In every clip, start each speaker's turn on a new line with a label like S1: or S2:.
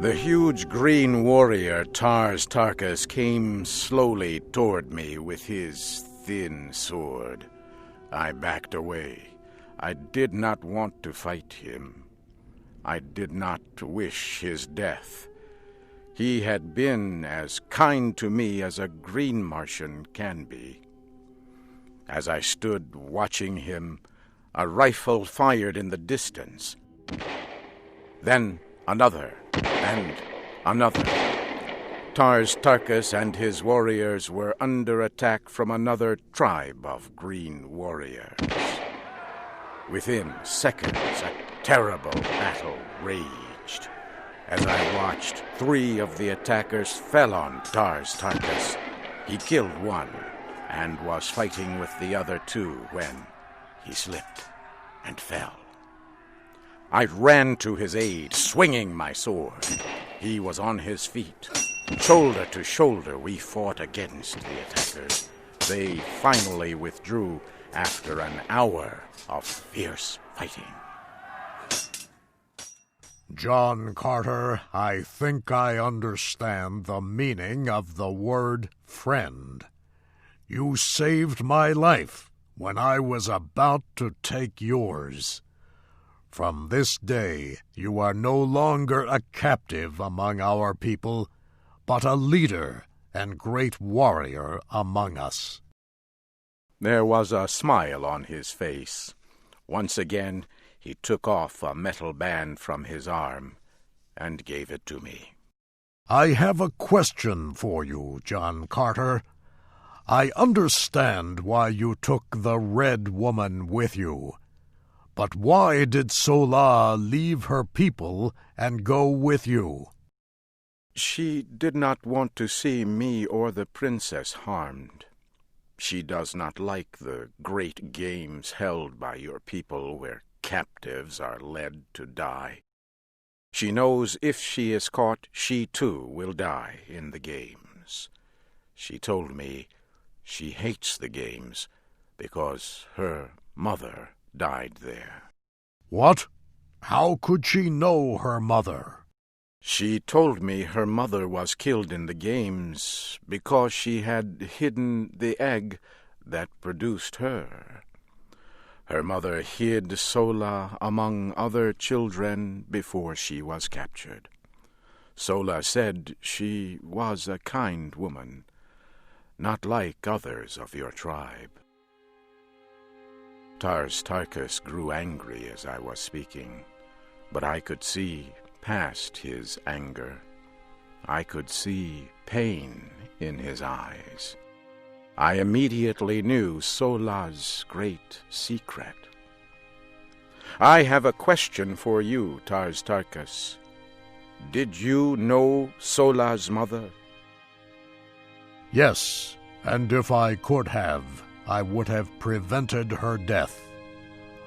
S1: The huge green warrior Tars Tarkas came slowly toward me with his thin sword. I backed away. I did not want to fight him. I did not wish his death. He had been as kind to me as a green Martian can be. As I stood watching him, a rifle fired in the distance. Then another, and another. Tars Tarkas and his warriors were under attack from another tribe of green warriors. Within seconds, a terrible battle raged. As I watched, 3 of the attackers fell on Tars Tarkas. He killed one and was fighting with the other 2 when he slipped and fell. I ran to his aid, swinging my sword. He was on his feet. Shoulder to shoulder, we fought against the attackers. They finally withdrew after an hour of fierce fighting.
S2: John Carter, I think I understand the meaning of the word friend. You saved my life when I was about to take yours. From this day, you are no longer a captive among our people, but a leader and great warrior among us.
S1: There was a smile on his face. Once again, he took off a metal band from his arm and gave it to me.
S2: I have a question for you, John Carter. I understand why you took the Red Woman with you. But why did Sola leave her people and go with you?
S1: She did not want to see me or the princess harmed. She does not like the great games held by your people where captives are led to die. She knows if she is caught, she too will die in the games. She told me she hates the games because her mother died there.
S2: What? How could she know her mother?
S1: She told me her mother was killed in the games because she had hidden the egg that produced her. Her mother hid Sola among other children before she was captured. Sola said she was a kind woman, not like others of your tribe. Tars Tarkas grew angry as I was speaking, but I could see past his anger. I could see pain in his eyes. I immediately knew Sola's great secret. I have a question for you, Tars Tarkas. Did you know Sola's mother?
S2: Yes, and if I could have, I would have prevented her death.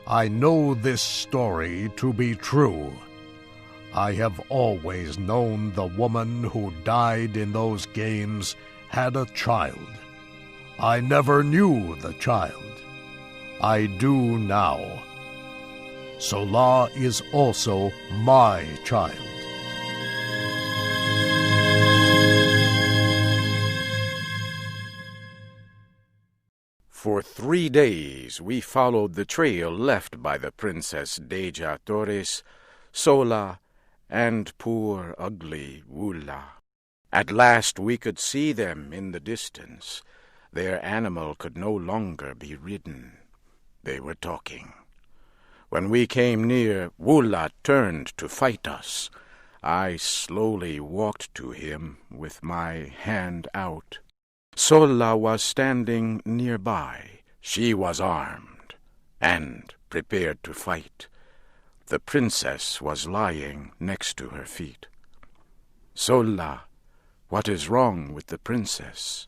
S2: I know this story to be true. I have always known the woman who died in those games had a child. I never knew the child. I do now. Sola is also my child.
S1: For 3 days we followed the trail left by the Princess Deja Torres, Sola, and poor ugly Wula. At last we could see them in the distance. Their animal could no longer be ridden. They were talking. When we came near, Wula turned to fight us. I slowly walked to him with my hand out. Sola was standing nearby. She was armed and prepared to fight. The princess was lying next to her feet. Sola, what is wrong with the princess?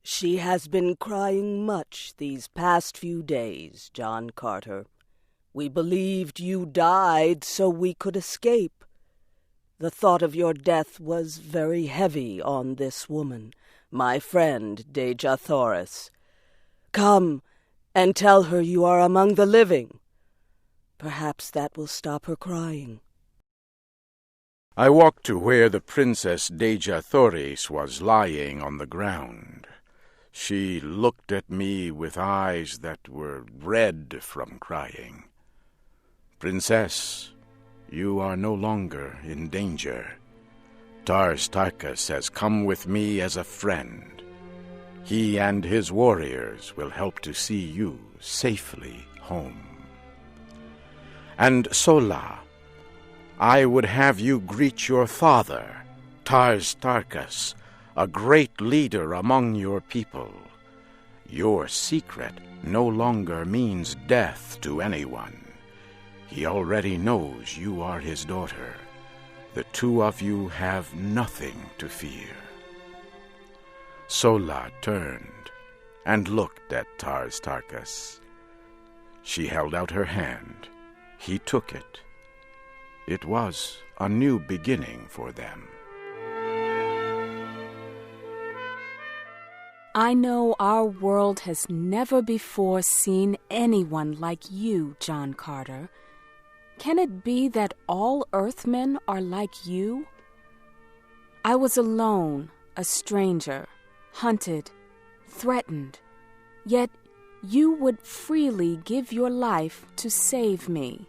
S3: She has been crying much these past few days, John Carter. We believed you died so we could escape. The thought of your death was very heavy on this woman, my friend Deja Thoris. Come and tell her you are among the living. Perhaps that will stop her crying.
S1: I walked to where the Princess Deja Thoris was lying on the ground. She looked at me with eyes that were red from crying. "Princess, you are no longer in danger. Tars Tarkas has come with me as a friend. He and his warriors will help to see you safely home. And Sola, I would have you greet your father, Tars Tarkas, a great leader among your people. Your secret no longer means death to anyone. He already knows you are his daughter. The two of you have nothing to fear." Sola turned and looked at Tars Tarkas. She held out her hand. He took it. It was a new beginning for them.
S4: I know our world has never before seen anyone like you, John Carter. Can it be that all Earthmen are like you? I was alone, a stranger, hunted, threatened, yet you would freely give your life to save me.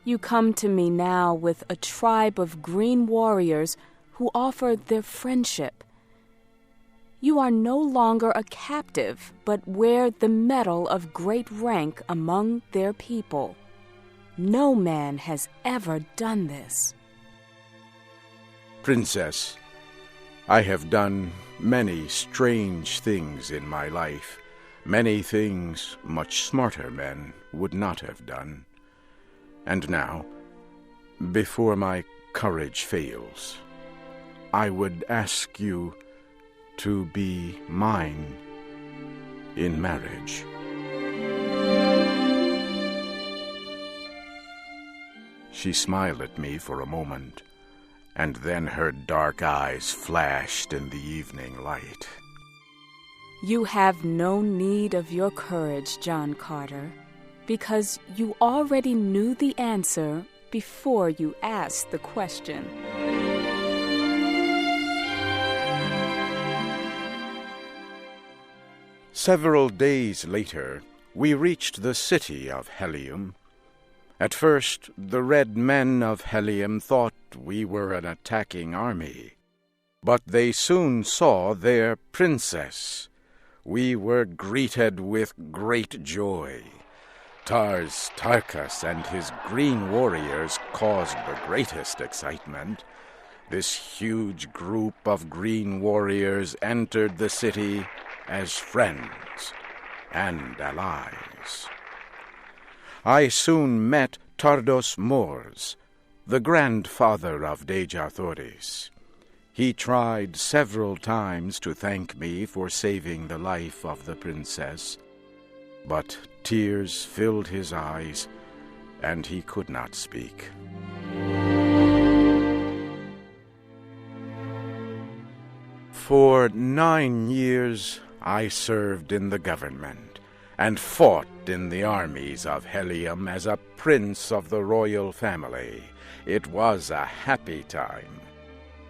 S4: You come to me now with a tribe of green warriors who offer their friendship. You are no longer a captive, but wear the medal of great rank among their people. No man has ever done this.
S1: Princess, I have done many strange things in my life, many things much smarter men would not have done. And now, before my courage fails, I would ask you to be mine in marriage. She smiled at me for a moment, and then her dark eyes flashed in the evening light.
S4: You have no need of your courage, John Carter, because you already knew the answer before you asked the question.
S1: Several days later, we reached the city of Helium. At first, the red men of Helium thought we were an attacking army, but they soon saw their princess. We were greeted with great joy. Tars Tarkas and his green warriors caused the greatest excitement. This huge group of green warriors entered the city as friends and allies. I soon met Tardos Mors, the grandfather of Deja Thoris. He tried several times to thank me for saving the life of the princess, but tears filled his eyes, and he could not speak. For 9 years I served in the government and fought in the armies of Helium as a prince of the royal family. It was a happy time.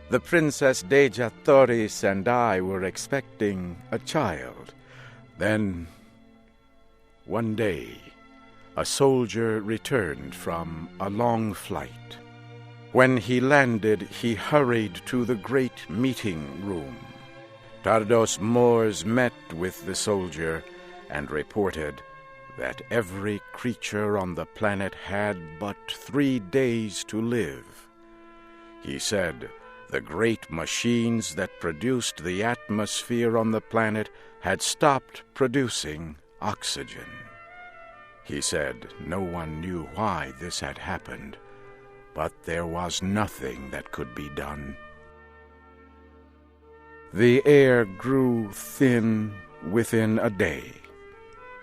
S1: The Princess Deja Thoris and I were expecting a child. Then, one day, a soldier returned from a long flight. When he landed, he hurried to the great meeting room. Tardos Mors met with the soldier and reported that every creature on the planet had but 3 days to live. He said the great machines that produced the atmosphere on the planet had stopped producing oxygen. He said no one knew why this had happened, but there was nothing that could be done. The air grew thin within a day.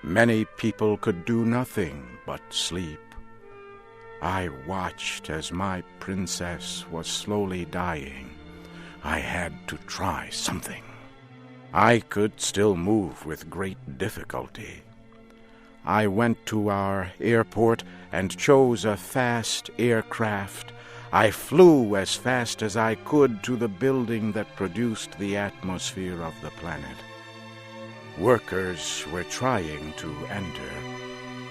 S1: Many people could do nothing but sleep. I watched as my princess was slowly dying. I had to try something. I could still move with great difficulty. I went to our airport and chose a fast aircraft. I flew as fast as I could to the building that produced the atmosphere of the planet. Workers were trying to enter.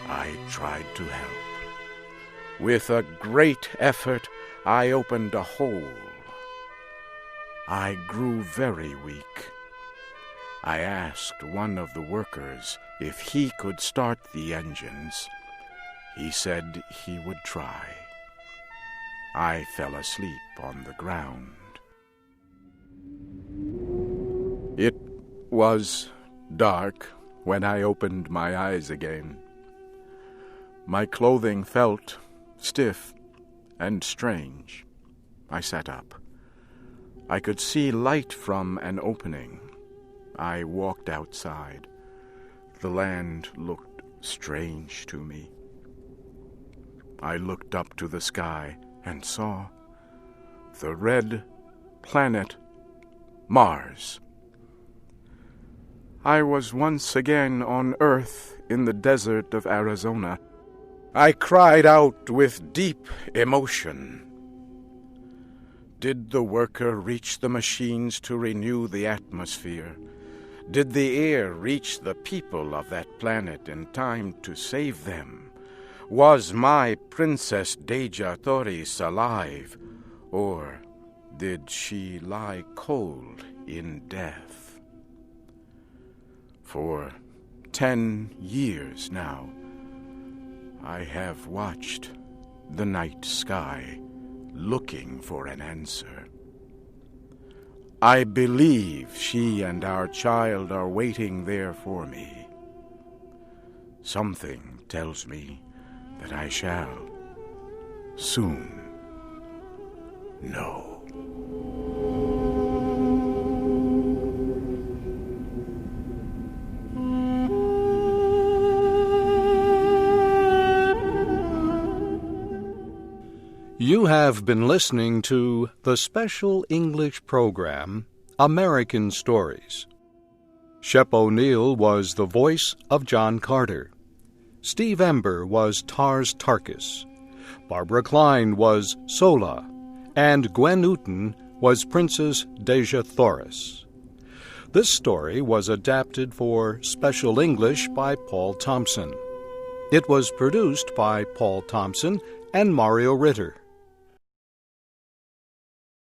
S1: I tried to help. With a great effort, I opened a hole. I grew very weak. I asked one of the workers if he could start the engines. He said he would try. I fell asleep on the ground. It was dark when I opened my eyes again. My clothing felt stiff and strange. I sat up. I could see light from an opening. I walked outside. The land looked strange to me. I looked up to the sky and saw the red planet Mars. I was once again on Earth in the desert of Arizona. I cried out with deep emotion. Did the worker reach the machines to renew the atmosphere? Did the air reach the people of that planet in time to save them? Was my Princess Deja Thoris alive, or did she lie cold in death? For 10 years now, I have watched the night sky looking for an answer. I believe she and our child are waiting there for me. Something tells me that I shall soon know.
S5: You have been listening to the special English program, American Stories. Shep O'Neill was the voice of John Carter. Steve Ember was Tars Tarkas. Barbara Klein was Sola. And Gwen Newton was Princess Deja Thoris. This story was adapted for Special English by Paul Thompson. It was produced by Paul Thompson and Mario Ritter.